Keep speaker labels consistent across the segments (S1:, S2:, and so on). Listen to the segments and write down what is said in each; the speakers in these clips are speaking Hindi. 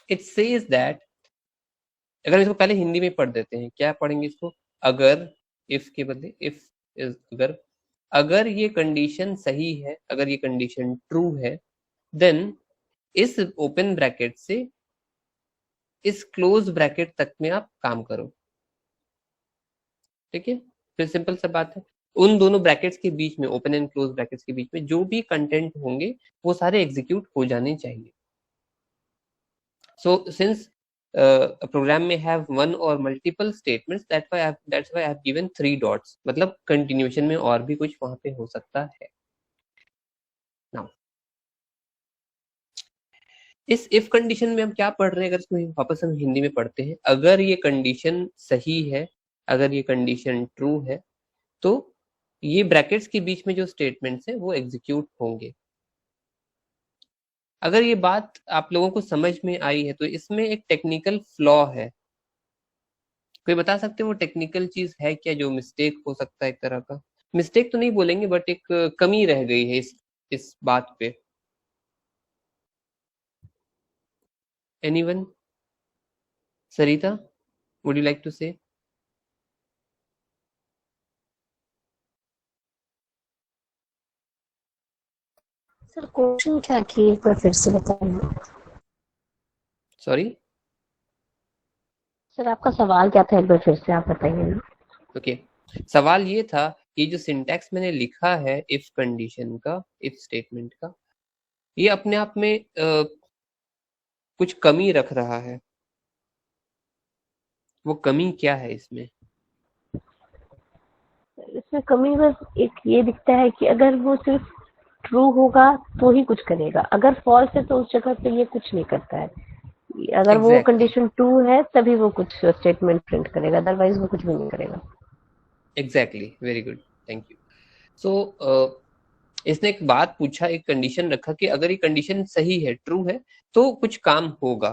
S1: इट सेज दैट, अगर इसको पहले हिंदी में पढ़ देते हैं, क्या पढ़ेंगे इसको, अगर, इफ के बदले इफ इज अगर, अगर ये कंडीशन सही है, अगर ये कंडीशन ट्रू है, देन इस ओपन ब्रैकेट से इस क्लोज ब्रैकेट तक में आप काम करो। ठीक है, फिर सिंपल सा बात है, उन दोनों ब्रैकेट्स के बीच में, ओपन एंड क्लोज ब्रैकेट्स के बीच में जो भी कंटेंट होंगे वो सारे एग्जीक्यूट हो जाने चाहिए। So since a program may have one or multiple statements, that's why I've given 3 dots, मतलब continuation में और भी कुछ वहां पे हो सकता है। Now इस if कंडीशन में हम क्या पढ़ रहे हैं, अगर इसको वापस हम हिंदी में पढ़ते हैं, अगर ये कंडीशन सही है, अगर ये कंडीशन ट्रू है, तो ये ब्रैकेट्स के बीच में जो स्टेटमेंट्स हैं वो एग्जीक्यूट होंगे। अगर ये बात आप लोगों को समझ में आई है तो इसमें एक टेक्निकल फ्लॉ है। कोई बता सकते हैं वो टेक्निकल चीज है क्या, जो मिस्टेक हो सकता है, एक तरह का मिस्टेक तो नहीं बोलेंगे बट एक कमी रह गई है इस बात पे। Anyone? Sarita, would you like to say?
S2: Sir question क्या की, एक बार फिर से बताइए।
S1: सॉरी,
S2: सर आपका सवाल क्या था, एक बार फिर से आप बताइए ना।
S1: ओके, सवाल ये था कि जो सिंटैक्स मैंने लिखा है इफ कंडीशन का, इफ स्टेटमेंट का, ये अपने आप में कुछ कमी रख रहा है। वो कमी क्या है इसमें?
S2: इसमें कमी बस एक ये दिखता है कि अगर वो सिर्फ ट्रू होगा तो ही कुछ करेगा, अगर फॉल्स है तो उस जगह पे ये कुछ नहीं करता है। अगर वो
S1: एग्जैक्टली,
S2: कंडीशन ट्रू है तभी वो कुछ स्टेटमेंट प्रिंट करेगा, अदरवाइज वो कुछ भी नहीं करेगा।
S1: Exactly, very good, thank you. So इसने एक बात पूछा, एक कंडीशन रखा कि अगर ये कंडीशन सही है, ट्रू है, तो कुछ काम होगा।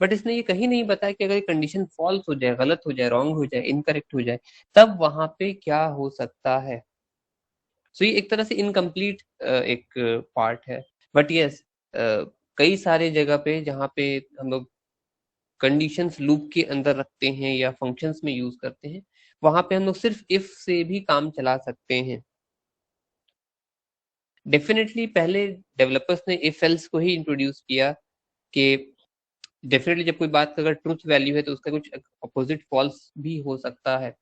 S1: बट इसने ये कहीं नहीं बताया कि अगर ये कंडीशन फॉल्स हो जाए, गलत हो जाए, रॉन्ग हो जाए, इनकरेक्ट हो जाए, तब वहां पे क्या हो सकता है। सो ये एक तरह से इनकम्प्लीट एक पार्ट है। बट यस, कई सारे जगह पे जहाँ पे हम लोग कंडीशंस लूप के अंदर रखते हैं या फंक्शंस में यूज करते हैं, वहां पे हम लोग सिर्फ इफ से भी काम चला सकते हैं। डेफिनेटली पहले डेवलपर्स ने इफ एल्स को ही इंट्रोड्यूस किया कि डेफिनेटली जब कोई बात का अगर ट्रूथ वैल्यू है तो उसका कुछ अपोजिट फॉल्स भी हो सकता है।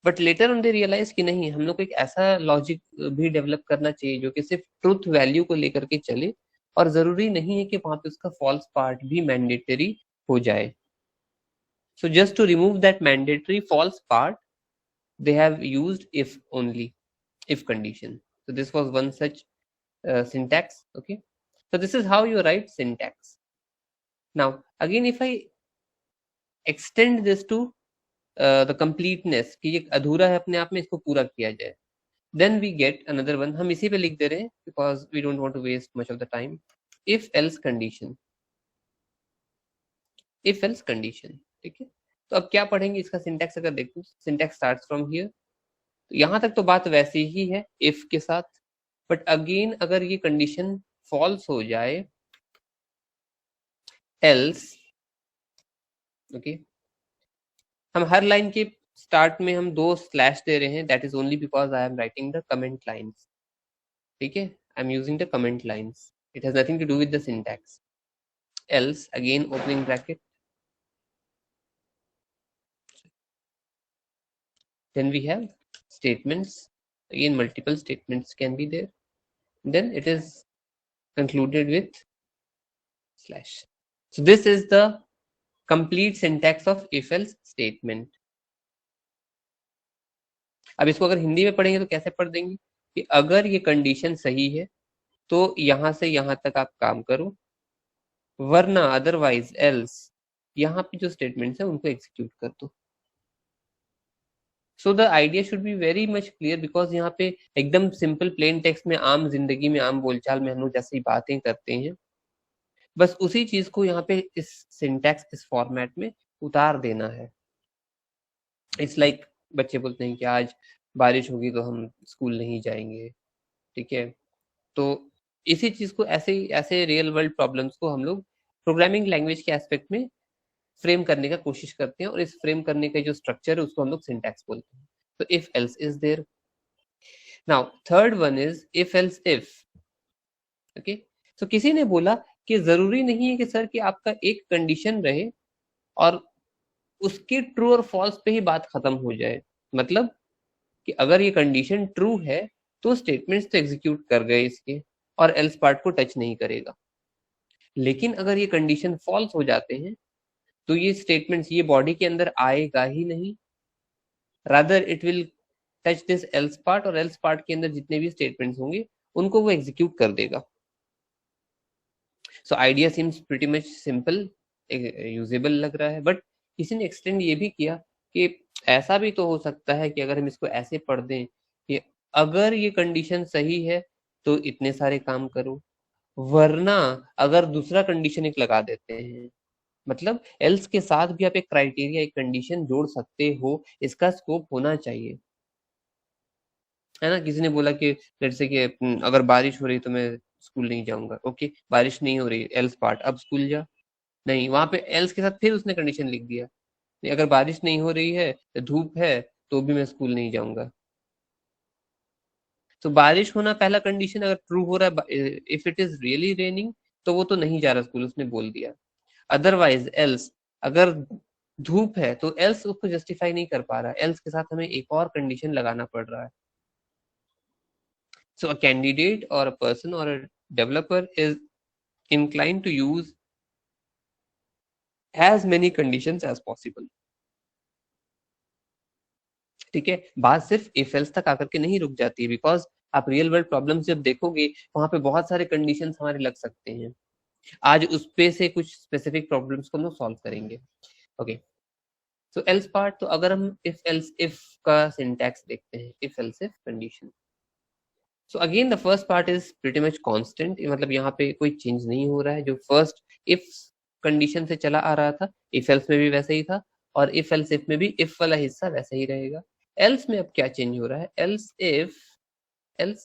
S1: But later on they realise कि नहीं, हम लोग को एक ऐसा लॉजिक भी डेवलप करना चाहिए जो कि सिर्फ ट्रूथ वैल्यू को लेकर के चले, और जरूरी नहीं है कि वहां पे उसका फॉल्स पार्ट भी मैंडेटरी हो जाए। So just to remove that mandatory false part, they have used if only, if condition. So this was one such syntax. Okay, so this is how you write syntax. Now again, if I extend this to the completeness, कि ये अधूरा है अपने आप में, इसको पूरा किया जाए, then we get another one. हम इसी पे लिख दे रहे हैं because we don't want to waste much of the time. if else condition, if else condition, ठीक है। तो अब क्या पढ़ेंगे इसका सिंटैक्स, अगर देखो सिंटैक्स स्टार्ट्स फ्रॉम हियर, तो यहां तक तो बात वैसी ही है इफ के साथ। बट अगेन अगर ये कंडीशन फॉल्स हो जाए, एल्स, ओके, हम हर लाइन के स्टार्ट में हम 2 स्लैश दे रहे हैं, that is only because I am writing the comment lines. ठीक है, I am using the comment lines, it has nothing to do with the syntax. Else, again opening bracket, then we have statements, again multiple statements can be there, then it is concluded with slash. So this is the complete syntax of if else statement. अब इसको अगर हिंदी में पढ़ेंगे तो कैसे पढ़ देंगे कि अगर ये कंडीशन सही है तो यहां से यहां तक आप काम करो, वरना अदरवाइज एल्स यहाँ पे जो स्टेटमेंट्स है उनको एग्जीक्यूट कर दो। So the idea should be very much clear, because यहाँ पे एकदम सिंपल प्लेन टेक्स्ट में, आम जिंदगी में, आम बोलचाल में हम लोग जैसी बातें करते हैं, बस उसी चीज को यहाँ पे इस सिंटैक्स, इस फॉर्मेट में उतार देना है। इट्स लाइक बच्चे बोलते हैं कि आज बारिश होगी तो हम स्कूल नहीं जाएंगे। ठीक है, तो इसी चीज को ऐसे रियल वर्ल्ड प्रॉब्लम्स को हम लोग प्रोग्रामिंग लैंग्वेज के एस्पेक्ट में फ्रेम करने का कोशिश करते हैं, और इस फ्रेम करने का जो स्ट्रक्चर है उसको हम लोग सिंटैक्स बोलते हैं। तो if else is there. Now third one is if else if. Okay, तो किसी ने बोला कि जरूरी नहीं है कि सर कि आपका एक कंडीशन रहे और उसके ट्रू और फॉल्स पे ही बात खत्म हो जाए। मतलब कि अगर ये कंडीशन ट्रू है तो स्टेटमेंट्स तो एग्जीक्यूट कर गए इसके, और एल्स पार्ट को टच नहीं करेगा। लेकिन अगर ये कंडीशन फॉल्स हो जाते हैं तो ये स्टेटमेंट्स ये बॉडी के अंदर आएगा ही नहीं, rather it will touch this else part, और एल्स पार्ट के अंदर जितने भी स्टेटमेंट्स होंगे उनको वो एग्जीक्यूट कर देगा। So idea seems pretty much simple, usable लग रहा है, बट किसी ने एक्सटेंड ये भी किया कि ऐसा भी तो हो सकता है कि अगर हम इसको ऐसे पढ़ दें कि अगर ये कंडीशन सही है तो इतने सारे काम करो, वरना अगर दूसरा कंडीशन एक लगा देते हैं। मतलब एल्स के साथ भी आप एक क्राइटेरिया, एक कंडीशन जोड़ सकते हो, इसका स्कोप होना चाहिए, है ना। किसी ने बोला कि जैसे कि अगर बारिश हो रही तो मैं स्कूल नहीं जाऊंगा। ओके, बारिश नहीं हो रही, एल्स पार्ट, अब स्कूल जा। नहीं, वहां पे एल्स के साथ फिर उसने कंडीशन लिख दिया, नहीं, अगर बारिश नहीं हो रही है, धूप है, तो भी मैं स्कूल नहीं जाऊंगा। तो बारिश होना पहला कंडीशन अगर ट्रू हो रहा है, if it is really raining, तो वो तो नहीं जा रहा स्कूल, उसने बोल दिया। अदरवाइज एल्स, अगर धूप है तो एल्स उसको जस्टिफाई नहीं कर पा रहा है, एल्स के साथ हमें एक और कंडीशन लगाना पड़ रहा है। So a candidate or a person or a developer is inclined to use as many conditions as possible. ठीक है, बात सिर्फ इफ एल्स तक आकर के नहीं रुक जाती, बिकॉज आप रियल वर्ल्ड प्रॉब्लम्स जब देखोगे वहां पे बहुत सारे कंडीशंस हमारे लग सकते हैं। आज उस पे से कुछ स्पेसिफिक प्रॉब्लम्स को हम लोग सॉल्व करेंगे। ओके, सो एल्स पार्ट, तो अगर हम इफ एल्स इफ का सिंटैक्स देखते हैं, if else if condition. So again the first part is pretty much constant, मतलब यहाँ पे कोई चेंज नहीं हो रहा है। जो फर्स्ट इफ कंडीशन से चला आ रहा था, इफ एल्स में भी वैसे ही था, और इफ एल्स इफ में भी इफ वाला हिस्सा वैसा ही रहेगा। एल्स में अब क्या चेंज हो रहा है, else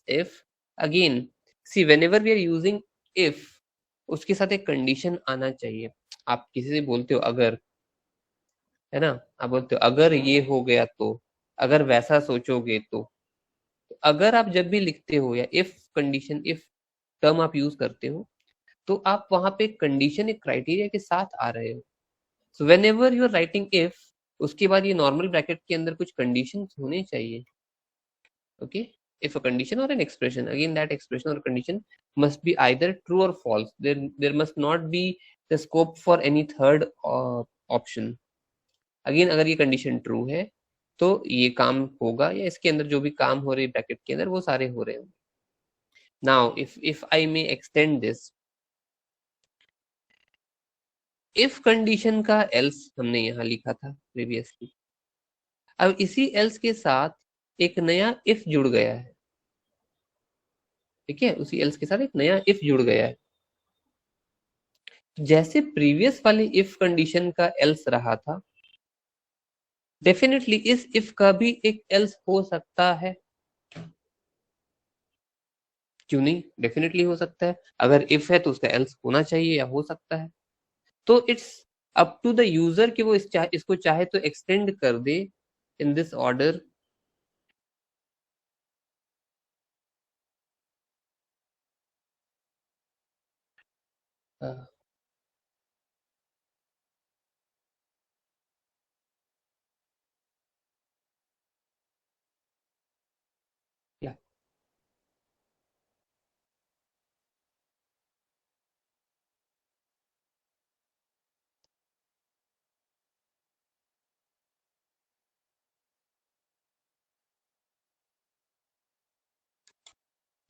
S1: if again, see whenever we are using if, उसके साथ एक कंडीशन आना चाहिए। आप किसी से बोलते हो अगर, है ना, आप बोलते हो अगर ये हो गया तो, अगर वैसा सोचोगे तो। अगर आप जब भी लिखते हो या इफ कंडीशन, इफ टर्म आप यूज करते हो, तो आप वहां पे कंडीशन, एक क्राइटेरिया के साथ आ रहे हो। So whenever you are writing if, उसके बाद ये नॉर्मल ब्रैकेट के अंदर कुछ कंडीशन होने चाहिए। Okay, if a condition or an expression, again that expression or condition must be either true or false, there must not be the scope for any third option. Again अगर ये कंडीशन ट्रू है तो ये काम होगा, या इसके अंदर जो भी काम हो रहे हैं ब्रैकेट के अंदर वो सारे हो रहे होंगे। Now if I may extend this, if condition का एल्स हमने यहाँ लिखा था प्रीवियसली, अब इसी एल्स के साथ एक नया इफ जुड़ गया है। ठीक है, उसी एल्स के साथ एक नया इफ जुड़ गया है। जैसे प्रीवियस वाले इफ कंडीशन का एल्स रहा था, डेफिनेटली इस इफ का भी एक एल्स हो सकता है। क्यों नहीं, डेफिनेटली हो सकता है। अगर इफ है तो उसका एल्स होना चाहिए या हो सकता है। तो it's up to the user कि वो इसको चाहे तो एक्सटेंड कर दे इन दिस ऑर्डर। या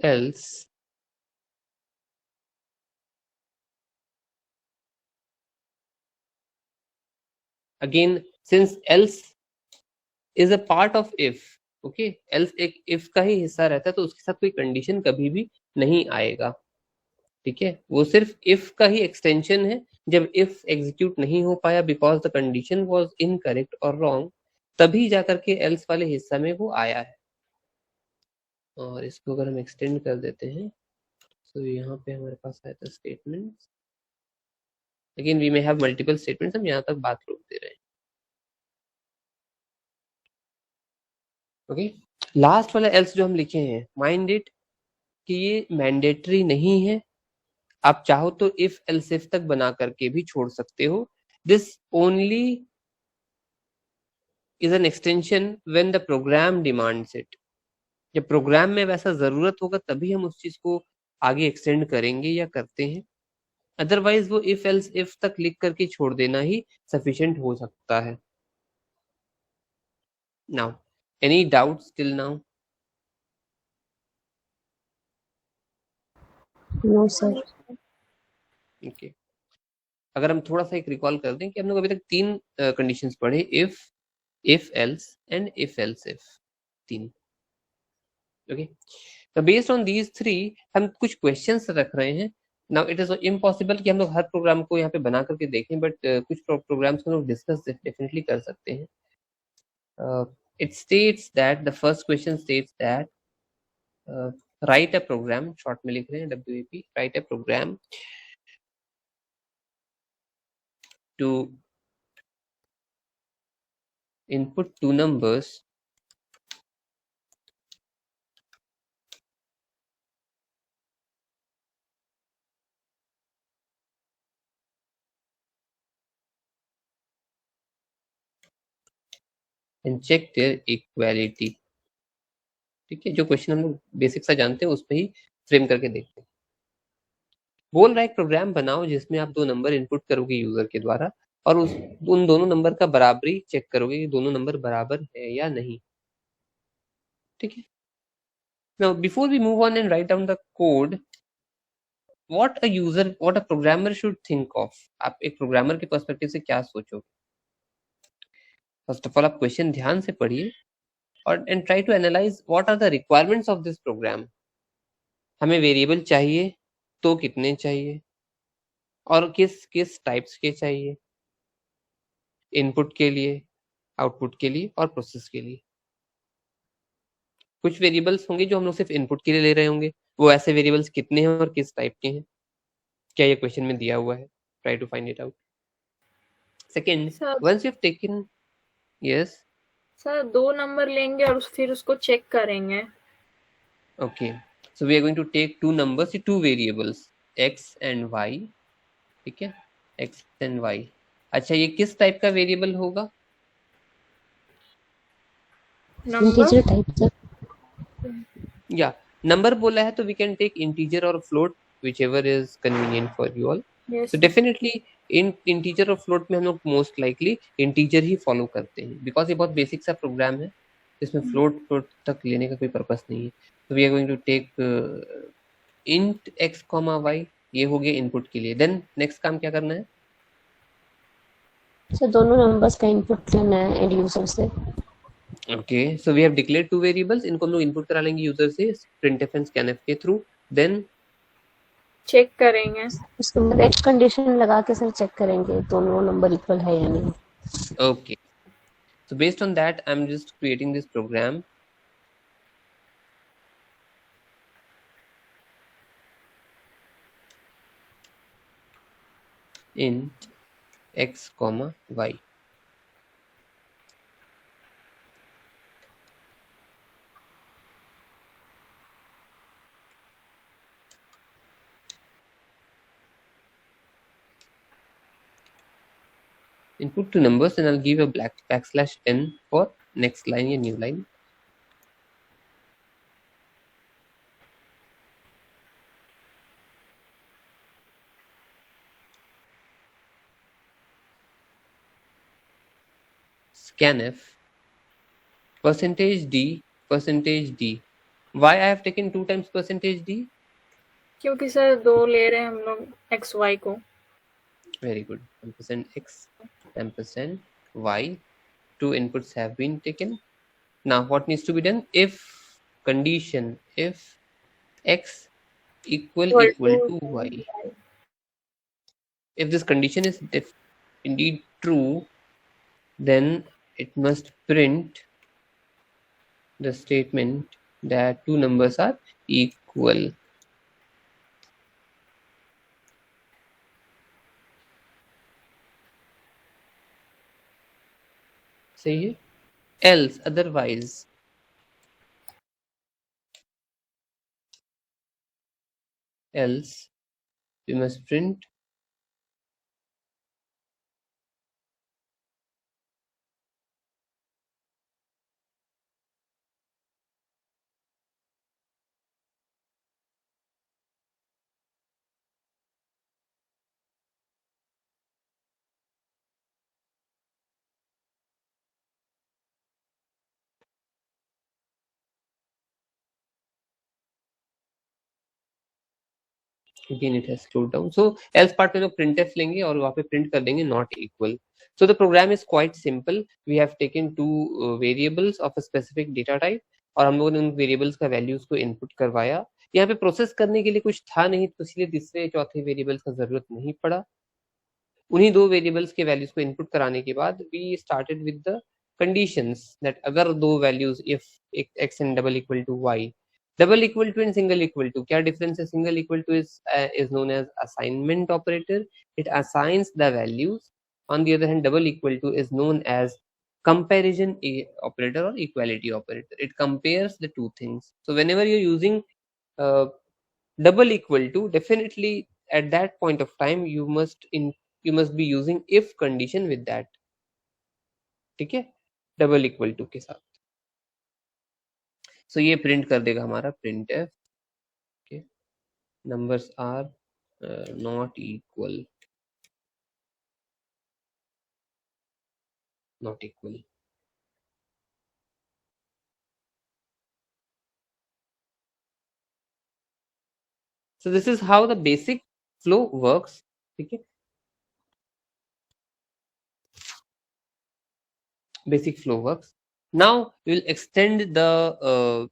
S1: else again, since else is a part of if, okay, else एक if का ही हिस्सा रहता है, तो उसके साथ कोई कंडीशन कभी भी नहीं आएगा। ठीक है, वो सिर्फ if का ही एक्सटेंशन है। जब if एग्जीक्यूट नहीं हो पाया because the condition was incorrect और रॉन्ग, तभी जाकर के else वाले हिस्सा में वो आया है। और इसको अगर हम एक्सटेंड कर देते हैं, So यहाँ पे हमारे पास आया था स्टेटमेंट्स, लेकिन we may have multiple statements, हम यहाँ तक बात रोक दे रहे हैं। ओके, लास्ट वाला एल्स जो हम लिखे हैं, माइंड इट कि ये मैंडेटरी नहीं है, आप चाहो तो इफ एल्स इफ तक बना करके भी छोड़ सकते हो। This only is an extension when the program demands it. जब प्रोग्राम में वैसा जरूरत होगा तभी हम उस चीज को आगे एक्सटेंड करेंगे या करते हैं, अदरवाइज वो इफ एल्स इफ तक लिख करके छोड़ देना ही सफिशिएंट हो सकता है। Now any doubts till now?
S2: No sir.
S1: Okay, अगर हम थोड़ा सा एक रिकॉल कर दें कि हम लोग अभी तक 3 कंडीशंस पढ़े, if else and if else if, 3। Okay, तो बेस्ड ऑन दीज 3 हम कुछ क्वेश्चंस रख रहे हैं। नाउ इट इज इम्पॉसिबल कि हम लोग हर प्रोग्राम को यहाँ पे बना करके देखें, बट कुछ प्रोग्राम्स को हम लोग डिस्कस डेफिनेटली कर सकते हैं। It states that the first question states that write a program, short में लिख रहे हैं WAP, write a program to input 2 numbers and check their equality। ठीक है, जो क्वेश्चन हम लोग बेसिक सा जानते हैं उस पे ही फ्रेम करके देखते हैं। बोल रहा है एक प्रोग्राम बनाओ जिसमें आप 2 नंबर इनपुट करोगे यूजर के द्वारा, और उन दोनों नंबर का बराबरी चेक करोगे कि दोनों नंबर बराबर है या नहीं। ठीक है, now before we move on and write down the code, what a programmer should think of, आप एक प्रोग्रामर के पर्सपेक्टिव से क्या सोचोगे? फर्स्ट ऑफ ऑल आप क्वेश्चन ध्यान से पढ़िए और and try to analyse what are the requirements of this program. हमें वेरिएबल चाहिए तो कितने चाहिए और किस किस टाइप्स के चाहिए, इनपुट के लिए, आउटपुट के लिए और प्रोसेस के लिए। कुछ वेरिएबल्स होंगे जो हम लोग सिर्फ इनपुट के लिए ले रहे होंगे, वो ऐसे वेरिएबल्स कितने हैं और किस टाइप के हैं, क्या ये क्वेश्चन में दिया हुआ है, try to find it out. Second, once you have taken, yes
S3: sir 2 number लेंगे और फिर उसको चेक करेंगे।
S1: Okay, so we are going to take 2 numbers, 2 variables x and y। ठीक है, x and y। अच्छा, ये किस टाइप का वेरिएबल होगा?
S2: Integer type sir.
S1: या नंबर बोला है तो वी कैन टेक इंटीजर और float, whichever is convenient for you all।
S3: Yes,
S1: so definitely in integer और फ्लोट में हम लोग मोस्ट लाइकली इंटीजर ही फॉलो करते हैं, बिकॉज ये बहुत बेसिक सा प्रोग्राम है, इसमें फ्लोट तक लेने का कोई पर्पस नहीं है। तो we are going to take int x, y, ये हो गया इनपुट के लिए। देन नेक्स्ट काम क्या करना है?
S2: सर दोनों नंबर्स का इनपुट लेना है एंड यूजर से।
S1: Okay, so we have declared 2 variables, इनको हम लोग इनपुट करा लेंगे यूजर से printf एंड scanf के थ्रू। देन
S3: चेक करेंगे।
S2: उसके बाद एक कंडीशन लगा के सर चेक करेंगे दोनों नंबर इक्वल है या नहीं।
S1: okay, so based on that I'm just creating this program। int x, y। input 2 numbers and I'll give a backslash n for next line या new line। scanf %d %d। why I have taken 2 times %d?
S3: क्योंकि सर 2 ले रहे हैं हम लोग एक्स वाई को।
S1: very good, %x, %y, 2 inputs have been taken। now what needs to be done? if condition, if x equal to y, if this condition is indeed true, then it must print the statement that 2 numbers are equal। सही है। else otherwise else we must print again it has slowed down. So else part में लोग printf लेंगे और वहाँ पे print कर देंगे not equal. So the program is quite simple. We have taken two variables of a specific data type और हम लोगों ने उन variables का values को input करवाया. यहाँ पे process करने के लिए कुछ था नहीं, तो इसलिए तीसरे चौथे variables का जरूरत नहीं पड़ा. उन्हीं दो वेरिएबल्स के वैल्यूज को इनपुट कराने के बाद we started with the conditions that अगर दो values if x and double equal to y, double equal to and single equal to, क्या डिफरेंस है? Single equal to is known as assignment operator, it assigns the values. On the other hand double equal to is known as comparison operator or equality operator. It compares the two things. So whenever you're using double equal to, definitely at that point of time you must be using if condition with that. ठीक है, डबल इक्वल टू के साथ. सो ये प्रिंट कर देगा हमारा printf. Okay, numbers are not equal, not equal. So this is how the basic flow works. ठीक है, basic flow works. Now we will extend the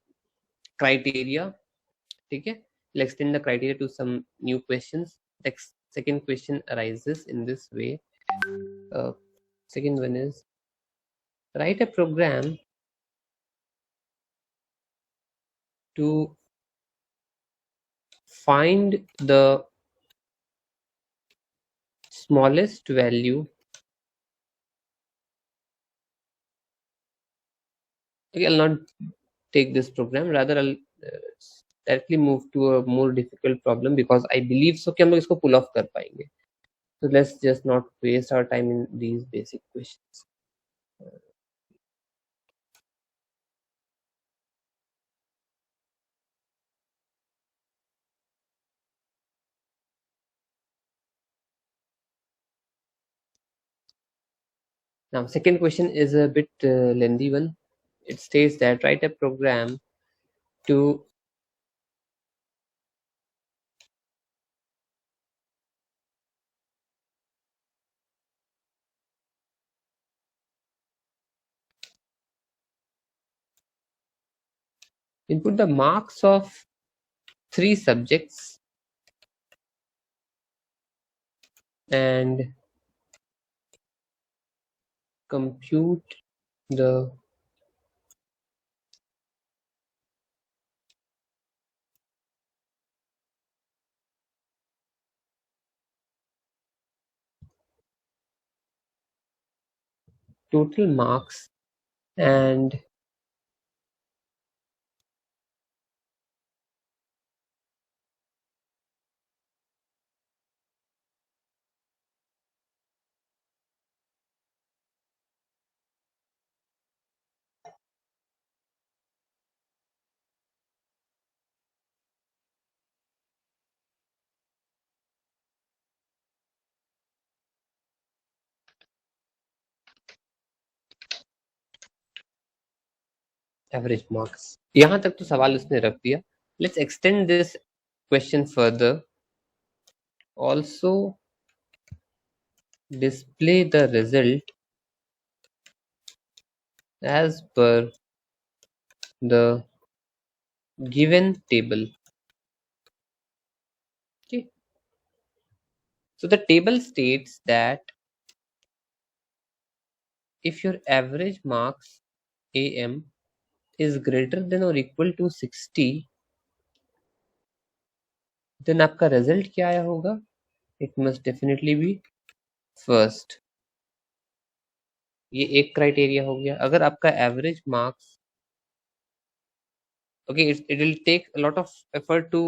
S1: criteria. ठीक है, we'll extend the criteria to some new questions. Next, second question arises in this way. Second one is write a program to find the smallest value. Okay, I'll not take this program, rather I'll directly move to a more difficult problem because I believe so कि हम लोग इसको pull off कर पाएंगे. So let's just not waste our time in these basic questions. Now second question is a bit lengthy one. It states that write a program to input the marks of 3 subjects and compute the total marks and average marks. यहाँ तक तो सवाल उसने रख दिया. Let's extend this question further. Also display the result as per the given table. Okay, so the table states that if your average marks AM is greater than or equal to 60, then आपका result क्या आया होगा? It must definitely be first. ये एक क्राइटेरिया हो गया। अगर आपका average marks, okay, it will take a lot of effort to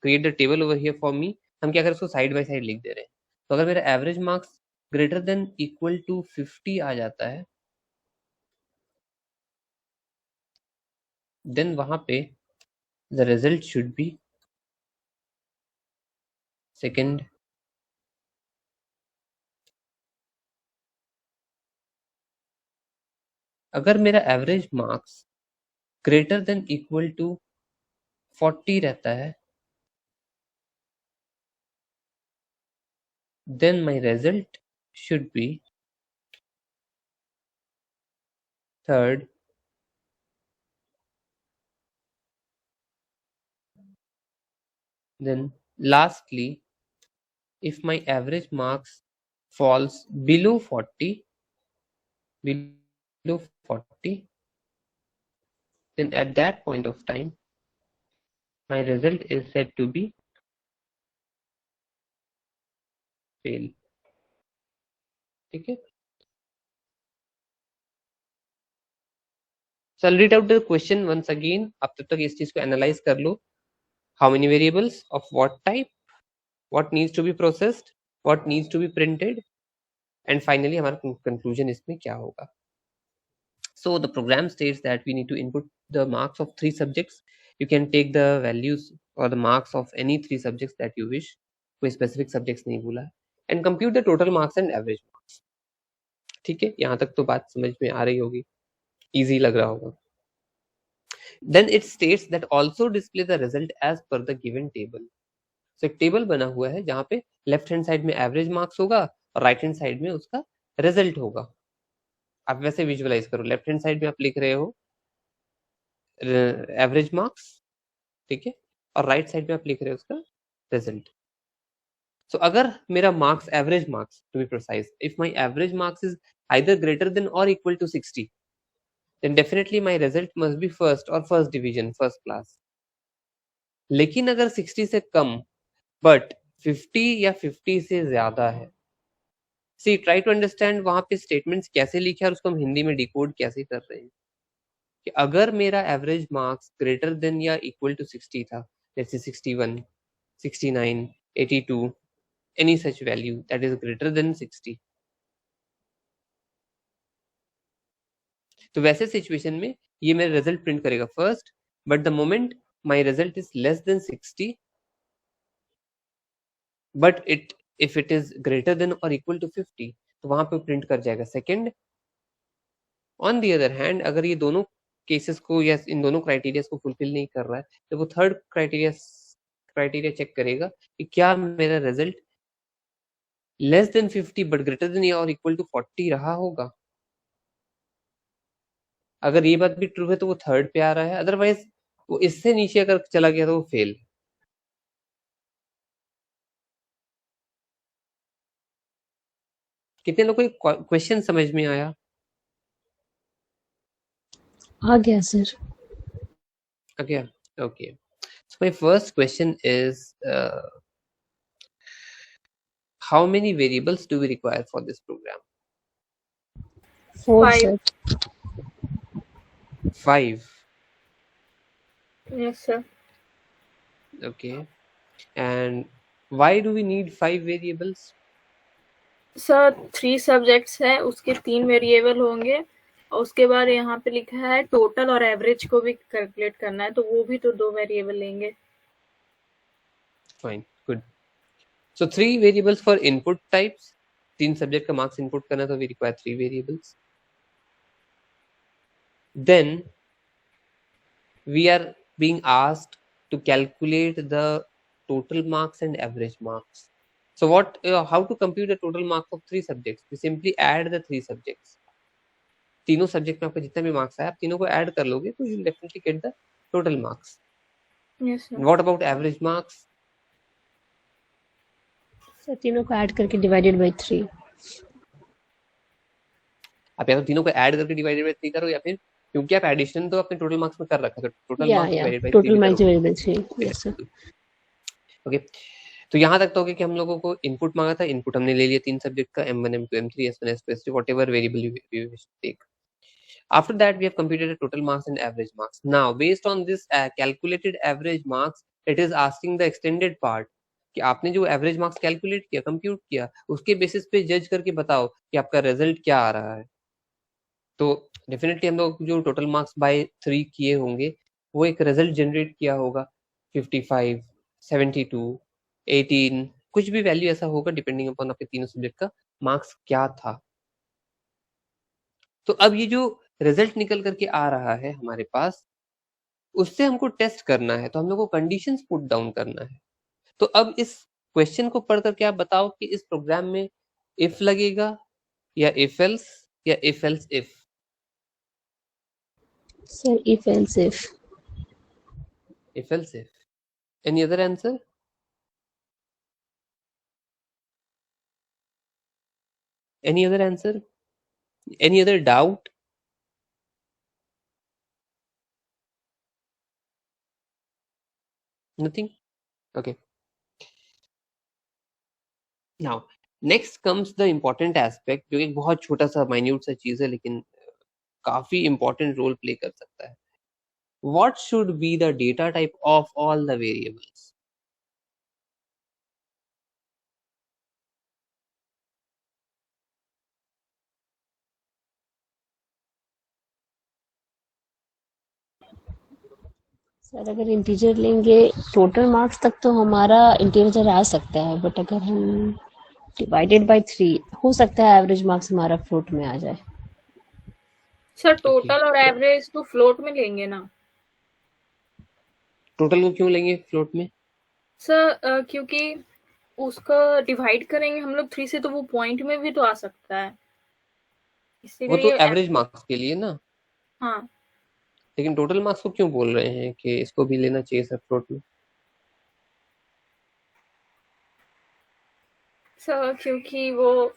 S1: create the table over here for me. हम क्या करें, उसको साइड बाय साइड लिख दे रहे हैं। तो अगर मेरा average marks greater than equal to 50 आ जाता है, देन वहां पे the result should be second. अगर मेरा average marks greater than equal to 40 रहता है, then my result should be third, then lastly, if my average marks falls below 40, then at that point of time my result is said to be fail. ठीक है? So I'll read out the question once again. आप तब तक इस चीज को एनालाइज कर लो. How many variables of what type, what needs to be processed, what needs to be printed, and finally हमारा conclusion इसमें क्या होगा. So the program states that we need to input the marks of 3 subjects. You can take the values or the marks of any 3 subjects that you wish. कोई specific subjects नहीं बोला है. And compute the total marks and average marks. ठीक है, यहाँ तक तो बात समझ में आ रही होगी, easy लग रहा होगा. Then it states that also display the result as per the given table. So एक टेबल बना हुआ है जहाँ पे लेफ्ट हैंड साइड में एवरेज मार्क्स होगा और राइट हैंड साइड में उसका रिजल्ट होगा. आप वैसे विजुअलाइज करो, लेफ्ट हैंड साइड में आप लिख रहे हो एवरेज मार्क्स, ठीक है, और राइट साइड में आप लिख रहे हो उसका रिजल्ट. सो अगर मेरा marks, average marks to be precise, if my average marks is either greater than or equal to 60, then definitely my result must be first or first division, first class. लेकिन अगर 60 से कम बट 50 या 50 से ज्यादा है, सी ट्राई टू अंडरस्टैंड वहां पे स्टेटमेंट्स कैसे लिखे और उसको हम हिंदी में डिकोड कैसे कर रहे हैं. कि अगर मेरा एवरेज मार्क्स ग्रेटर देन या इक्वल टू 60 था, जैसे 61, 69, 82, any such value that is greater than 60, तो वैसे सिचुएशन में ये मेरा रिजल्ट प्रिंट करेगा first, but the moment my result is less then 60, but if it is greater than or equal to 50, तो वहां पे प्रिंट कर जाएगा second. On the other hand, अगर ये दोनों केसेस को या इन दोनों क्राइटेरिया को फुलफिल नहीं कर रहा है, तो वो थर्ड क्राइटेरिया चेक करेगा कि क्या मेरा result less than 50 but greater than or equal to 40 रहा होगा. अगर ये बात भी ट्रू है तो वो थर्ड पे आ रहा है, अदरवाइज वो इससे नीचे अगर चला गया तो वो फेल. कितने लोगों को क्वेश्चन समझ में आया?
S2: आ गया sir.
S1: Okay, okay. So my first question is, how many variables do we require for this program?
S2: 4
S3: 5.
S2: sir.
S1: 5.
S3: Yes, sir.
S1: Okay. And why do we need 5 variables?
S3: Sir 3 subjects है, उसके 3 वेरिएबल होंगे और उसके बाद यहाँ पे लिखा है टोटल और एवरेज को भी कैलकुलेट करना है, तो वो भी तो 2 वेरिएबल लेंगे.
S1: Fine, good. So 3 variables for input types. 3 subject का मार्क्स इनपुट करना, तो we require 3 variables. Then we are being asked to calculate the total marks and average marks. So what, how to compute the total marks of 3 subjects? We simply add the 3 subjects. तीनों सब्जेक्ट में आपका जितना भी मार्क्स है, आप तीनों को ऐड कर लोगे तो you will definitely get the total marks.
S3: Yes sir.
S1: What about average marks?
S2: Sir तीनों को ऐड करके डिवाइडेड बाय 3.
S1: आप या तो तीनों को ऐड करके डिवाइडेड बाय 3 करो, या फिर क्योंकि आप एडिशन तो अपने टोटल मार्क्स में कर रखा है, तो total marks divided by 3.
S2: Total marks divided by 3. Yes sir.
S1: Okay. तो यहाँ तक तो हो गया कि हम लोगों को इनपुट मांगा था, इनपुट हमने ले लिया 3 सब्जेक्ट का, M1, M2, M3, S1, S2, S3, whatever variable you wish to take. After that, we have computed the total marks and average marks. Now, based on this calculated average marks, it is asking the extended part कि आपने जो एवरेज मार्क्स कैलकुलेट किया, कंप्यूट किया, उसके बेसिस पे जज करके बताओ कि आपका रिजल्ट क्या आ रहा है। तो डेफिनेटली हम लोग जो टोटल मार्क्स बाय 3 किए होंगे वो एक रिजल्ट जनरेट किया होगा 55, 72, 18, कुछ भी वैल्यू ऐसा होगा डिपेंडिंग अपॉन आपके तीनों सब्जेक्ट का मार्क्स क्या था। तो अब ये जो रिजल्ट निकल करके आ रहा है हमारे पास, उससे हमको टेस्ट करना है, तो हम लोग को कंडीशंस पुट डाउन करना है। तो अब इस क्वेश्चन को पढ़ करके आप बताओ कि इस प्रोग्राम में इफ लगेगा या इफ एल्स या if else if.
S2: Sir, if else if.
S1: If else if. Any other answer? Any other answer? Any other doubt? Nothing? Okay. Now, next comes the important aspect, जो एक बहुत छोटा सा minute सा चीज है लेकिन काफी important role play कर सकता है। What should be the data type of all the variables?
S2: Sir अगर इंटीजर लेंगे टोटल मार्क्स तक तो हमारा इंटीजर आ सकता है, बट अगर हम डिवाइडेड बाय 3 हो सकता है एवरेज मार्क्स हमारा फ्लोट में आ जाए।
S3: सर टोटल और एवरेज तो फ्लोट में लेंगे ना?
S1: टोटल को क्यों लेंगे फ्लोट में?
S3: सर क्योंकि उसका डिवाइड करेंगे हम लोग 3 से तो वो पॉइंट में भी तो आ सकता है,
S1: वो तो
S3: इसीलिए
S1: एवरेज मार्क्स के लिए ना।
S3: हाँ।
S1: लेकिन टोटल मार्क्स को क्यों बोल रहे हैं कि इसको भी लेना चाहिए सर फ्लोट में?
S3: सर क्योंकि वो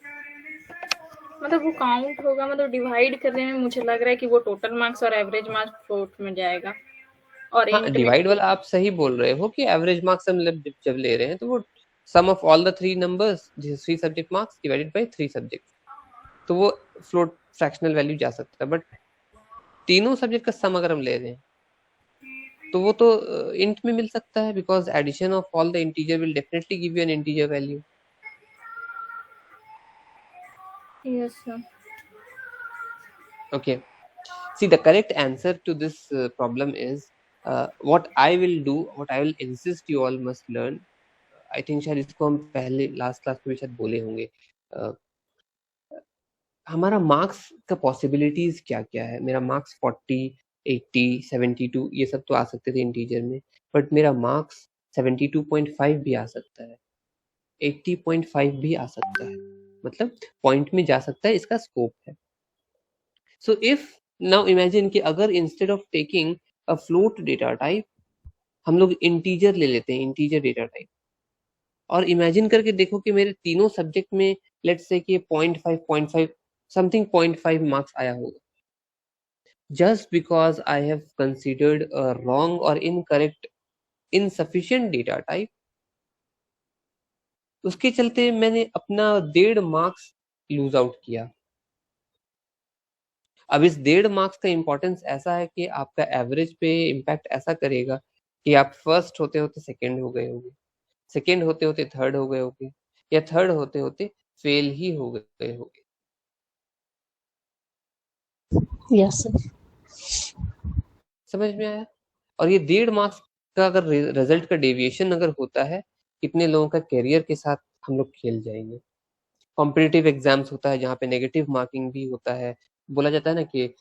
S3: मतलब वो काउंट होगा, मतलब डिवाइड करने में मुझे लग रहा है कि वो टोटल मार्क्स और एवरेज मार्क्स फ्लोट में जाएगा। और
S1: हाँ, डिवाइड वाला आप सही बोल रहे हो कि एवरेज मार्क्स हम जब ले रहे हैं तो वो सम ऑफ ऑल द 3 नंबर्स, जैसे 3 subject marks divided by 3 subject, तो वो फ्लोट फ्रैक्शनल वैल्यू जा सकता है। बट तीनों सब्जेक्ट का सम अगर हम ले रहे हैं तो वो तो इंट में मिल सकता है, because addition of all the integer will definitely give you an integer value.
S3: Yes sir.
S1: Okay. See, the correct answer to this problem is what I will do, what I will insist you all must learn. I think शायद इसको हम पहले लास्ट क्लास में शायद बोले होंगे। हमारा मार्क्स का पॉसिबिलिटीज क्या क्या है। मेरा मार्क्स 40, 80, 72 ये सब तो आ सकते थे इंटीजर में, बट मेरा मार्क्स 72.5 भी आ सकता है, 80.5 भी आ सकता है, मतलब पॉइंट में जा सकता है, इसका स्कोप है। So if now imagine कि अगर instead of taking a float data type हम लोग इंटीजर ले लेते हैं, इंटीजर डेटा टाइप, और इमेजिन करके देखो कि मेरे तीनों सब्जेक्ट में लेट्स से कि 0.5 समथिंग 0.5 मार्क्स आया होगा, just because I have considered a wrong और इनकरेक्ट इनसफिशिएंट डेटा टाइप, उसके चलते मैंने अपना 1.5 मार्क्स लूज आउट किया। अब इस 1.5 मार्क्स का इंपॉर्टेंस ऐसा है कि आपका एवरेज पे इम्पैक्ट ऐसा करेगा कि आप फर्स्ट होते होते सेकंड हो गए होंगे, सेकंड होते होते थर्ड हो गए होंगे, या थर्ड होते होते फेल ही हो गए होंगे।
S2: Yes sir.
S1: समझ में आया? और ये 1.5 मार्क्स का अगर रिजल्ट का डेविएशन अगर होता है, कितने लोगों का कैरियर के साथ हम लोग खेल जाएंगे। कॉम्पिटिटिव एग्जाम्स होता है जहाँ पे नेगेटिव मार्किंग भी होता है, बोला जाता है ना कि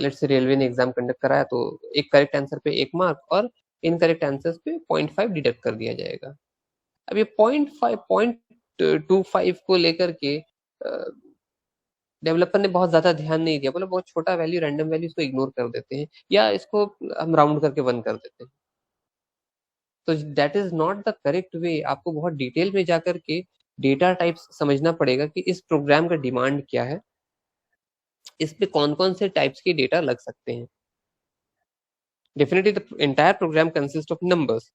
S1: लेट्स से रेलवे ने एग्जाम कंडक्ट कराया तो एक करेक्ट आंसर पे 1 मार्क और इनकरेक्ट आंसर्स पे 0.5 डिडक्ट कर दिया जाएगा। अब ये 0.25 को लेकर के डेवलपर ने बहुत ज्यादा ध्यान नहीं दिया, बोला बहुत छोटा वैल्यू, रैंडम वैल्यू, इसको इग्नोर कर देते हैं या इसको हम राउंड करके 1 कर देते हैं। तो that is not the correct way. आपको बहुत डिटेल में जाकर के डेटा टाइप्स समझना पड़ेगा कि इस प्रोग्राम का डिमांड क्या है, इस पे कौन कौन से टाइप्स के डेटा लग सकते हैं। Definitely the entire program consist of numbers,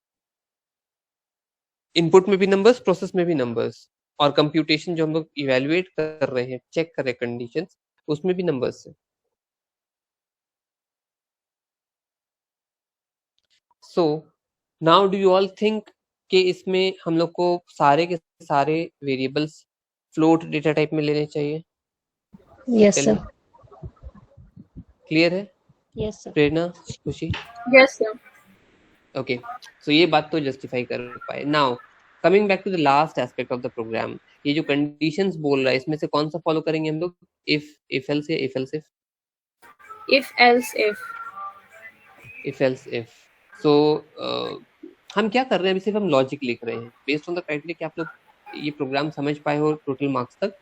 S1: input में भी नंबर्स, प्रोसेस में भी नंबर्स, और कंप्यूटेशन जो हम लोग इवेल्युएट कर रहे हैं, चेक कर रहे हैं कंडीशंस, उसमें भी नंबर्स है। So now do you all think कि इसमें हम लोग को सारे के सारे वेरिएबल्स फ्लोट डेटा टाइप में लेने चाहिए?
S2: Yes
S1: Tell
S2: sir.
S1: me. Clear है?
S2: Yes sir.
S1: Prerna, Khushi?
S3: Yes sir.
S1: Okay, सो ये बात तो जस्टिफाई कर पाए। Now coming back to the last aspect of the program, ये जो कंडीशंस बोल रहा है इसमें से कौन सा फॉलो करेंगे हम लोग? इफ एल्स या if else if?
S3: If else if.
S1: If else if. So हम क्या कर रहे हैं अभी? सिर्फ हम लॉजिक लिख रहे हैं बेस्ड ऑन द क्राइटेरिया कि आप लोग ये प्रोग्राम समझ पाए हो टोटल मार्क्स तक।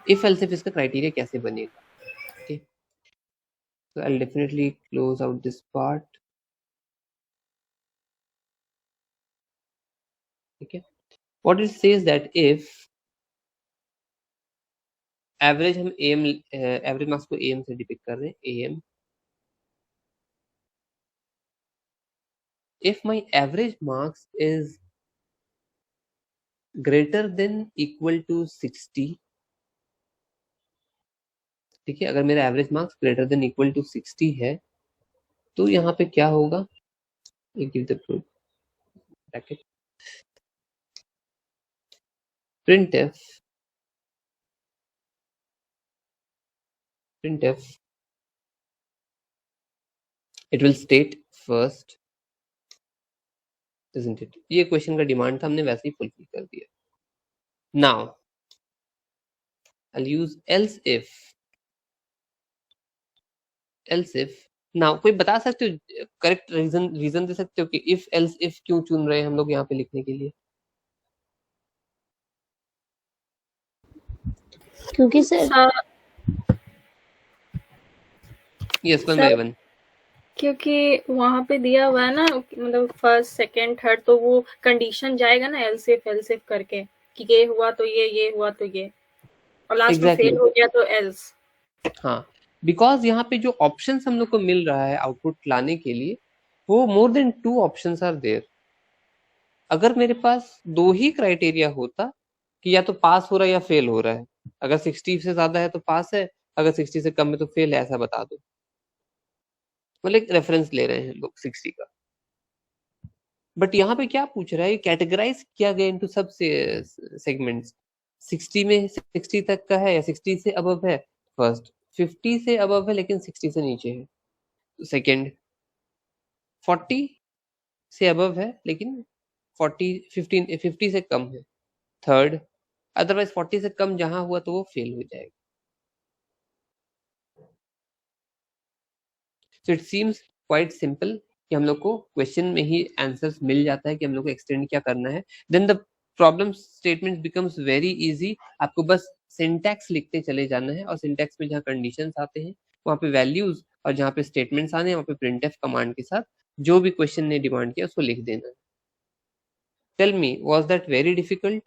S1: इफ एल्स इफ इसका क्राइटेरिया कैसे बनेगा? Okay, so I will definitely close out this part. ठीक है, what it says that if average, हम एम एवरेज मार्क्स को एम से डिपिक्ट कर रहे हैं, M, if my average marks is greater than equal to 60, ठीक है, अगर मेरा average marks greater than equal to 60 है तो यहाँ पे क्या होगा? Give the bracket, printf it will state first, isn't it? ये क्वेश्चन का डिमांड था, हमने वैसे ही फुलफिल कर दिया। Now I'll use else if now कोई बता सकते हो करेक्ट रीजन दे सकते हो कि इफ एल्स इफ क्यों चुन रहे हैं हम लोग यहाँ पे लिखने के लिए?
S2: क्योंकि sir
S1: yes, one by one.
S3: क्योंकि वहां पे दिया हुआ है ना, मतलब फर्स्ट सेकंड थर्ड, तो वो कंडीशन जाएगा ना एल्स इफ करके कि ये हुआ तो ये हुआ तो ये, और लास्ट में फेल हो गया तो एल्स।
S1: हाँ, बिकॉज यहाँ पे जो ऑप्शंस हम लोग को मिल रहा है आउटपुट लाने के लिए, वो more than 2 options are there. अगर मेरे पास 2 ही क्राइटेरिया होता कि या तो पास हो रहा है या फेल हो रहा है, अगर 60 से ज्यादा है तो पास है, अगर 60 से कम है तो फेल है, ऐसा बता दो। मतलब एक रेफरेंस ले रहे हैं लोग 60 का। बट यहाँ पे क्या पूछ रहा है, कैटेगराइज किया गया इनटू सब सेगमेंट्स। 60 में 60 तक का है या 60 से अबव है फर्स्ट, 50 से अबव है लेकिन 60 से नीचे है सेकंड, 40 से अबव है लेकिन 50 से कम है थर्ड, अदरवाइज 40 से कम जहां हुआ तो वो फेल हो जाएगा। So it seems quite simple कि हम लोग को क्वेश्चन में ही आंसर्स मिल जाता है कि हम लोग को एक्सटेंड क्या करना है। Then the problem statement becomes very easy. आपको बस सिंटैक्स लिखते चले जाना है और सिंटैक्स में जहाँ कंडीशंस आते हैं वहाँ पे वैल्यूज, और जहाँ पे स्टेटमेंट्स आने हैं वहाँ पे प्रिंटफ कमांड के साथ जो भी क्वेश्चन ने डिमांड किया उसको लिख देना। Tell me, was that very difficult?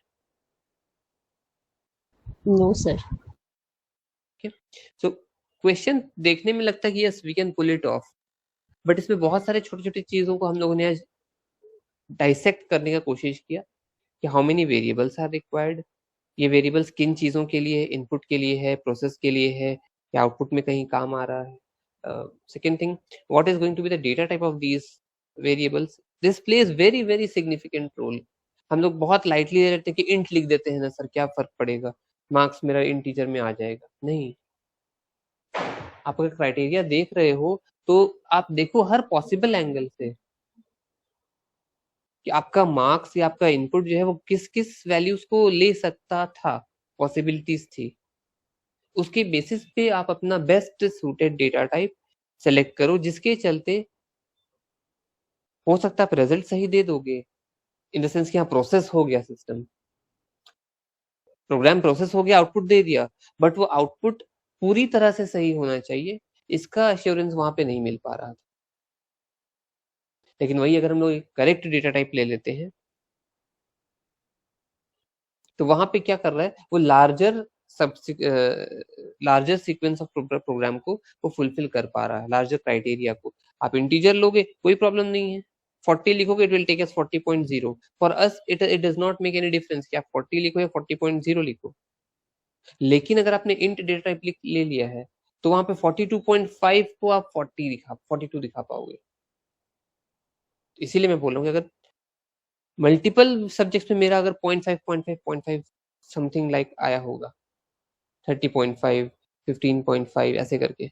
S2: No sir.
S1: So question देखने में लगता है कि yes we can pull it off, but इसमें बहुत सारे छोटे छोटे चीजों को हम लोगों ने आज डाइसेक्ट करने का कोशिश किया कि how many variables are required, ये वेरिएबल्स किन चीजों के लिए, इनपुट के लिए है, प्रोसेस के लिए है, या आउटपुट में कहीं काम आ रहा है। Second thing, what is going to be the data type of these variables, this plays very very significant role. हम लोग बहुत लाइटली ले लेते हैं कि इंट लिख देते हैं ना सर, क्या फर्क पड़ेगा, मार्क्स मेरा इंटीजर में आ जाएगा। नहीं, आप अगर क्राइटेरिया देख रहे हो तो आप देखो हर पॉसिबल एंगल से कि आपका मार्क्स या आपका इनपुट जो है वो किस किस वैल्यूज को ले सकता था, पॉसिबिलिटीज थी। उसके बेसिस पे आप अपना best suited data type select करो, जिसके चलते हो सकता है आप रिजल्ट सही दे दोगे, इन द सेंस कि हाँ प्रोसेस हो गया, सिस्टम प्रोग्राम प्रोसेस हो गया, आउटपुट दे दिया, बट वो आउटपुट पूरी तरह से सही होना चाहिए, इसका अश्योरेंस वहां पे नहीं मिल पा रहा था। लेकिन वही अगर हम लोग करेक्ट डेटा टाइप ले लेते हैं तो वहां पे क्या कर रहा है, वो लार्जर सीक्वेंस ऑफ प्रोग्राम को वो फुलफिल कर पा रहा है, लार्जर क्राइटेरिया को। आप इंटीजर लोगे कोई प्रॉब्लम नहीं है, 40 लिखोगे, it will take us 40.0. For us it does not make any difference कि आप 40 लिखो या 40.0 लिखो. लेकिन अगर आपने इंट डेटा टाइप ले लिया है तो वहां पे 42.5 को आप 42 दिखा पाओगे. इसीलिए मैं बोल रहा हूँ कि अगर मल्टीपल सब्जेक्ट्स में मेरा अगर 0.5 समथिंग लाइक आया होगा, 30.5, 15.5 ऐसे करके,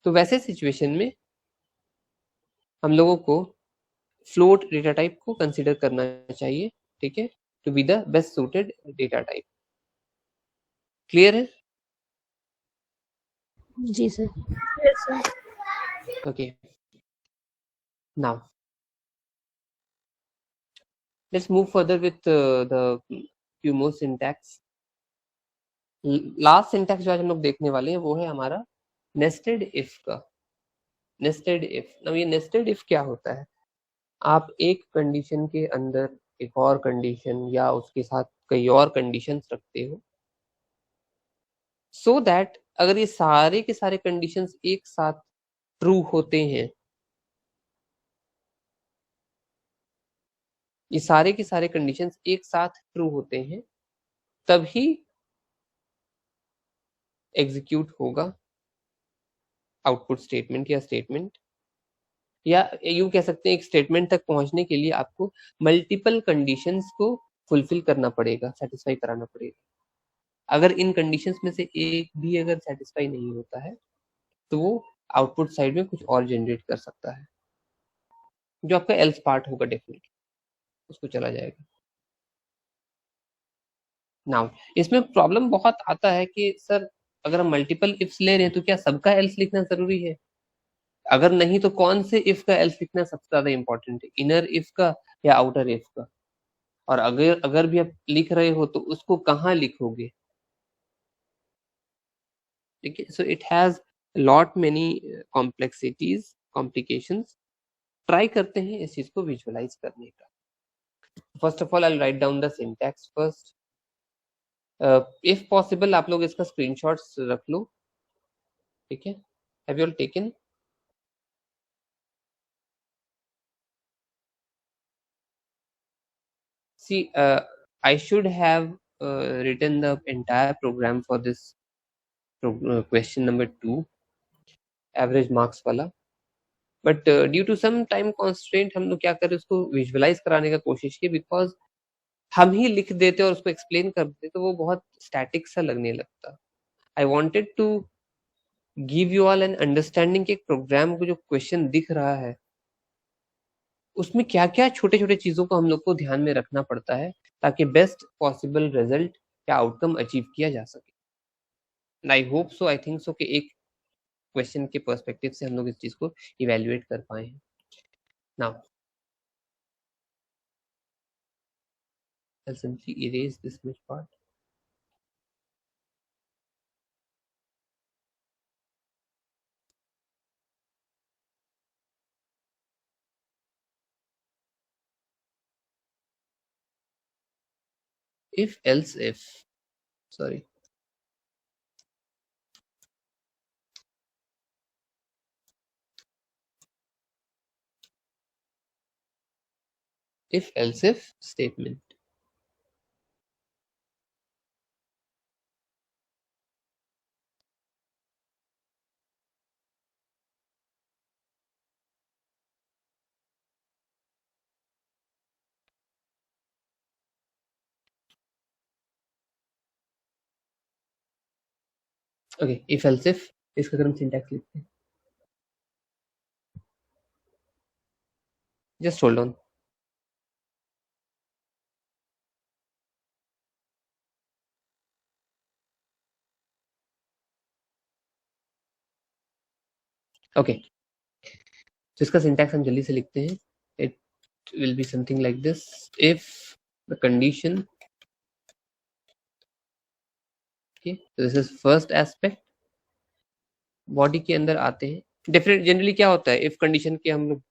S1: तो वैसे सिचुएशन में हम लोगों को फ्लोट डेटा टाइप को कंसिडर करना चाहिए. ठीक है, to be the best suited data type. Clear है?
S2: जी sir.
S3: Yes, sir.
S1: Okay. Now, let's move further with the few more syntax. Last syntax जो आज हम लोग देखने वाले हैं वो है हमारा नेस्टेड इफ का. Nested if. नाउ ये नेस्टेड इफ क्या होता है? आप एक कंडीशन के अंदर एक और कंडीशन या उसके साथ कई और कंडीशंस रखते हो, सो दैट अगर ये सारे के सारे कंडीशंस एक साथ ट्रू होते हैं, ये सारे के सारे कंडीशंस एक साथ ट्रू होते हैं, तभी एग्जीक्यूट होगा आउटपुट स्टेटमेंट या स्टेटमेंट. या यूं कह सकते हैं एक स्टेटमेंट तक पहुंचने के लिए आपको मल्टीपल कंडीशंस को फुलफिल करना पड़ेगा, सेटिस्फाई कराना पड़ेगा. अगर इन कंडीशंस में से एक भी अगर सेटिस्फाई नहीं होता है तो वो आउटपुट साइड में कुछ और जनरेट कर सकता है, जो आपका एल्स पार्ट होगा, डेफिनेटली उसको चला जाएगा. नाउ इसमें प्रॉब्लम बहुत आता है कि सर अगर हम मल्टीपल इफ्स ले रहे हैं तो क्या सबका एल्स लिखना जरूरी है? अगर नहीं तो कौन से इफ का एल्स लिखना सबसे ज्यादा इंपॉर्टेंट है, इनर इफ का या आउटर इफ का? और अगर अगर भी आप लिख रहे हो तो उसको कहाँ लिखोगे? ठीक है, so it has lot many complications. Try करते हैं इस चीज को विजुअलाइज करने का. First of all I right down the syntax first. If possible आप लोग इसका स्क्रीनशॉट्स रख लो. ठीक है, have you all taken? See, I should have written the entire program for this question number 2, average marks वाला, but due to some time constraint हम लोग क्या करें, उसको विजुअलाइज कराने का कोशिश की, बिकॉज हम ही लिख देते और उसको एक्सप्लेन कर देते तो वो बहुत स्टैटिक सा लगने लगता. I wanted to give you all an understanding कि एक प्रोग्राम को जो क्वेश्चन दिख रहा है उसमें क्या क्या छोटे छोटे चीजों को हम लोग को ध्यान में रखना पड़ता है ताकि बेस्ट पॉसिबल रिजल्ट या आउटकम अचीव किया जा सके. I hope so, I think so कि एक क्वेश्चन के पर्सपेक्टिव से हम लोग इस चीज को इवेल्युएट कर पाए हैं. Now I'll simply erase this much part. If else if, sorry, if else if statement. Okay, if else if इसका अगर हम सिंटैक्स लिखते हैं, just hold on. Okay, तो इसका सिंटैक्स हम जल्दी से लिखते हैं. It will be something like this. If the condition, okay, so this is first aspect. Body के अंदर आते हैं. डेफिनेट जनरली क्या होता है, इफ कंडीशन के हम लोग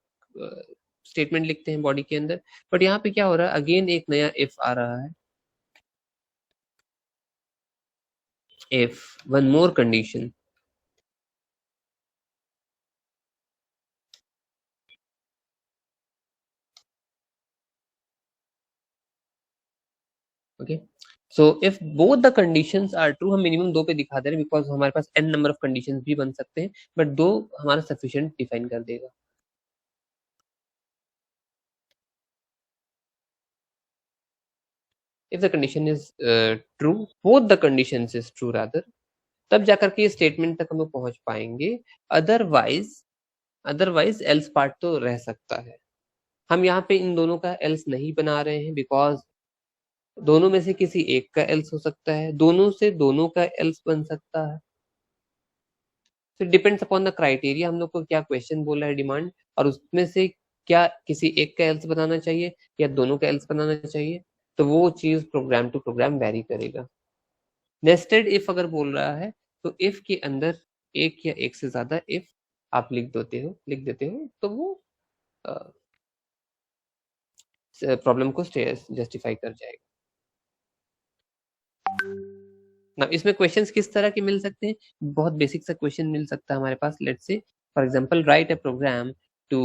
S1: स्टेटमेंट लिखते हैं बॉडी के अंदर, बट यहाँ पे क्या हो रहा है, अगेन एक नया इफ आ रहा है. If one more condition, okay, so if both the conditions are true, हम मिनिमम 2 पे दिखा दे रहे हैं बिकॉज हमारे पास n नंबर ऑफ कंडीशंस भी बन सकते हैं, बट 2 हमारा सफिशिएंट डिफाइन कर देगा। If the condition is true, both the conditions is true rather, तब जाकर के ये स्टेटमेंट तक हम लोग पहुंच पाएंगे। अदरवाइज एल्स पार्ट तो रह सकता है। हम यहाँ पे इन दोनों का एल्स नहीं बना रहे हैं बिकॉज दोनों में से किसी एक का एल्स हो सकता है, दोनों से दोनों का एल्स बन सकता है। तो डिपेंड्स अपॉन द क्राइटेरिया, हम लोग को क्या क्वेश्चन बोला है डिमांड, और उसमें से क्या किसी एक का एल्स बनाना चाहिए या दोनों का एल्स बनाना चाहिए, तो वो चीज प्रोग्राम टू प्रोग्राम वेरी करेगा। नेस्टेड इफ अगर बोल रहा है तो इफ के अंदर एक या एक से ज्यादा इफ आप लिख देते हो तो वो प्रॉब्लम को जस्टिफाई कर जाएगा ना। इसमें क्वेश्चंस किस तरह के मिल सकते हैं? बहुत बेसिक सा क्वेश्चन मिल सकता है हमारे पास। Let's say for example write a program to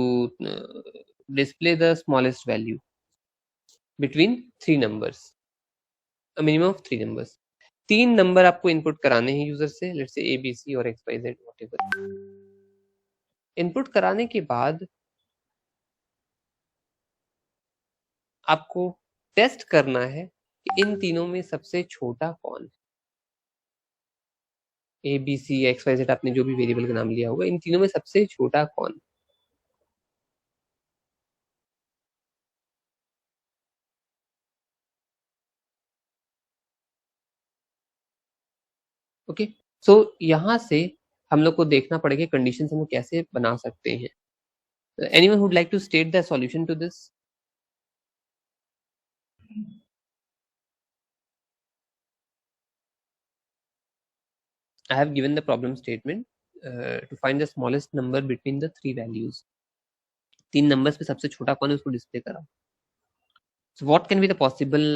S1: display the smallest value between 3 numbers, a minimum of 3 numbers. 3 number आपको इनपुट कराने हैं यूजर से, let's say A B C और X Y Z whatever. Input कराने के बाद आपको टेस्ट करना है कि इन तीनों में सबसे छोटा कौन है। A B C X Y Z आपने जो भी वेरिएबल का नाम लिया होगा, इन तीनों में सबसे छोटा कौन। ओके, सो यहाँ से हम लोग को देखना पड़ेगा कंडीशन हम लोग कैसे बना सकते हैं। Anyone would like to state the solution to this? I have given the problem statement to find the smallest number between the 3 values. 3 numbers पे सबसे छोटा कौन है उसको डिस्प्ले कराओ। So what can be the possible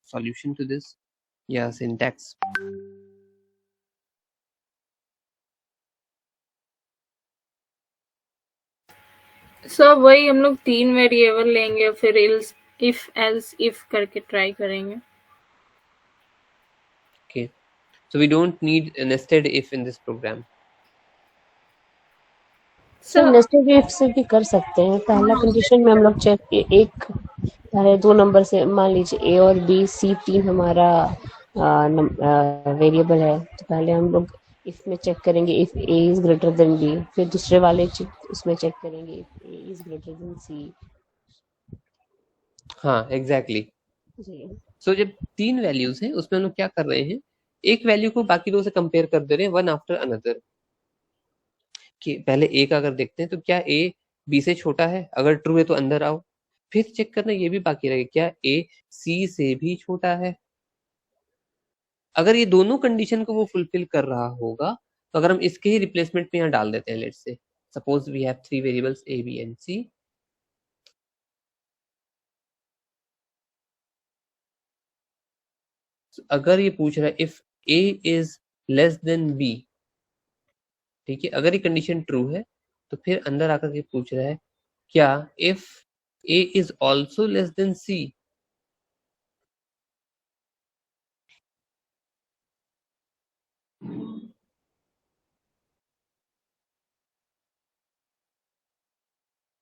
S1: solution to this? Yeah, syntax.
S3: सब वही हम लोग 3 वेरिएबल लेंगे, फिर इफ इफ करके ट्राई करेंगे।
S1: Okay, so we don't need a nested if in this program.
S2: Sir nested if से भी कर सकते हैं। पहला कंडीशन में हम लोग चेक एक पहले 2 नंबर से, मान लीजिए ए और बी सी 3 हमारा वेरिएबल है, तो पहले हम लोग इफ में चेक करेंगे if A is greater than B, फिर दूसरे वाले उसमें चेक करेंगे if A is greater than C.
S1: हाँ एग्जैक्टली। सो जब 3 वैल्यूज हैं उसमें हम लोग क्या कर रहे हैं, एक वैल्यू को बाकी 2 से कंपेयर कर दे रहे हैं, वन आफ्टर अनदर। कि पहले ए का अगर देखते हैं तो क्या ए बी से छोटा है, अगर ट्रू है तो अंदर आओ। फिर चेक करना ये भी बाकी रहेगा क्या ए सी से भी छोटा है। अगर ये दोनों कंडीशन को वो फुलफिल कर रहा होगा तो अगर हम इसके ही रिप्लेसमेंट में यहाँ डाल देते हैं, let's say suppose we have 3 variables A B and C. अगर ये पूछ रहा है if A is less than B, ठीक है, अगर ये कंडीशन ट्रू है तो फिर अंदर आकर के पूछ रहा है क्या if A is also less than C.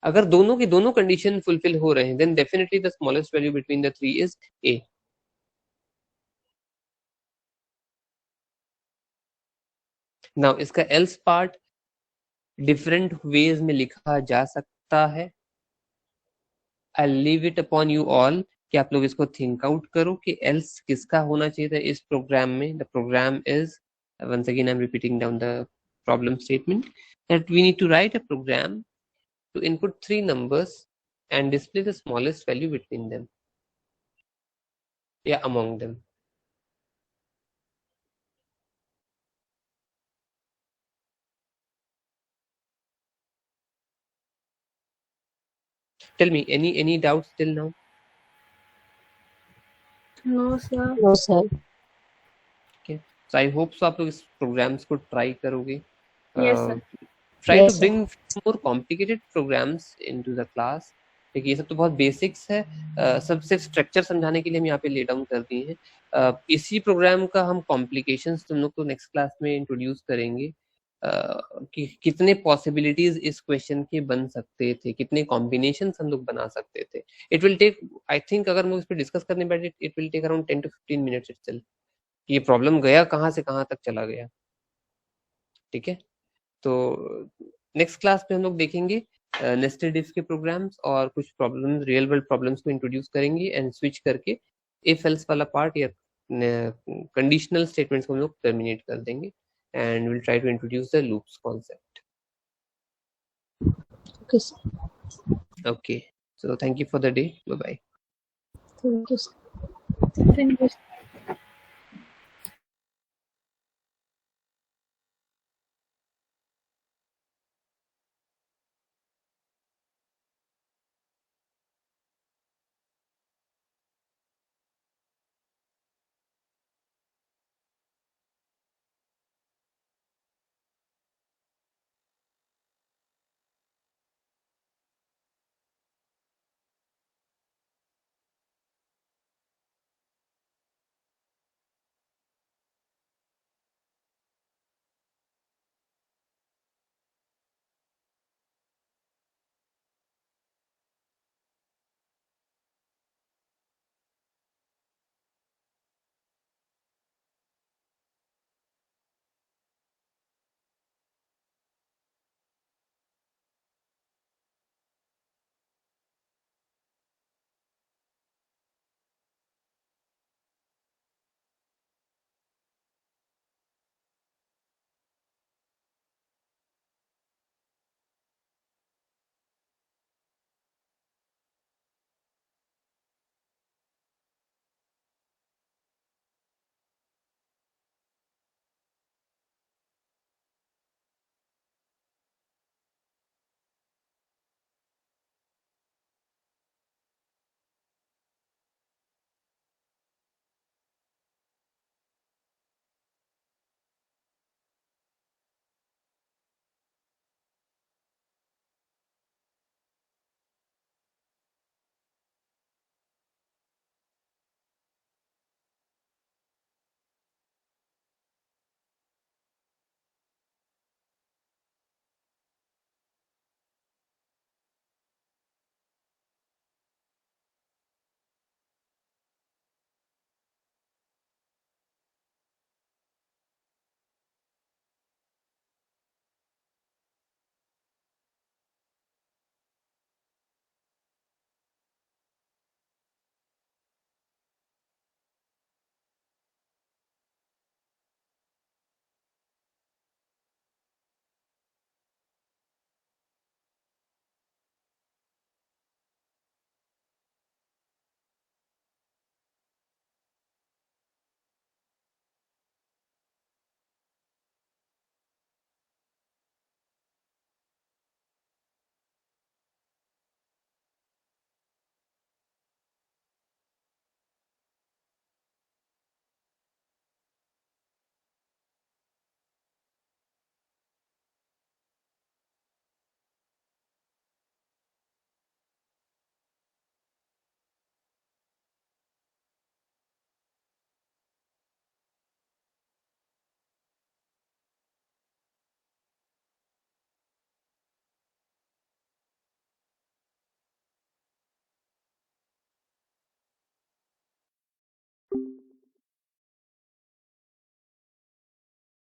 S1: अगर दोनों की दोनों कंडीशन फुलफिल हो रहे हैं then definitely the smallest value between the 3 is A. Now इसका एल्स पार्ट डिफरेंट वेज में लिखा जा सकता है। I leave it upon you all कि आप लोग इसको थिंक आउट करो कि एल्स किसका होना चाहिए था इस प्रोग्राम में। The program is, once again I'm repeating down the problem statement, that we need to write a program to input 3 numbers and display the smallest value between them, yeah, among them. Tell me, any doubts till now?
S3: No sir.
S2: No sir.
S1: Okay, so I hope so आप लोग इस programs को try करोगे।
S3: Yes, sir.
S1: Try
S2: Yes,
S1: to
S2: sir.
S1: bring more complicated programs into the class ठीक है, ये सब तो बहुत बेसिक्स है, सब सिर्फ स्ट्रक्चर समझाने के लिए हम यहाँ पे ले डाउन कर दिए हैं। इसी प्रोग्राम का हम कॉम्प्लिकेशंस तुम लोग को नेक्स्ट क्लास में इंट्रोड्यूस करेंगे, कि कितने पॉसिबिलिटीज इस क्वेश्चन के बन सकते थे, कितने कॉम्बिनेशंस हम लोग बना सकते थे। It will take, I think अगर हम इस पर डिस्कस करने बैठे, it will take around 10 to 15 minutes itself, ये प्रॉब्लम गया कहाँ से कहाँ तक चला गया। ठीक है, तो नेक्स्ट क्लास में हम लोग देखेंगे नेस्टेड इफ के प्रोग्राम्स और कुछ प्रॉब्लम, रियल वर्ल्ड प्रॉब्लम्स को इंट्रोड्यूस करेंगे एंड स्विच करके इफ एल्स वाला पार्ट या कंडीशनल स्टेटमेंट्स को हम लोग टर्मिनेट कर देंगे and we'll try to introduce the loops concept.
S2: Okay, sir.
S1: Okay, so thank you for the day. Bye bye.
S2: Thank you, sir.
S3: Thank you.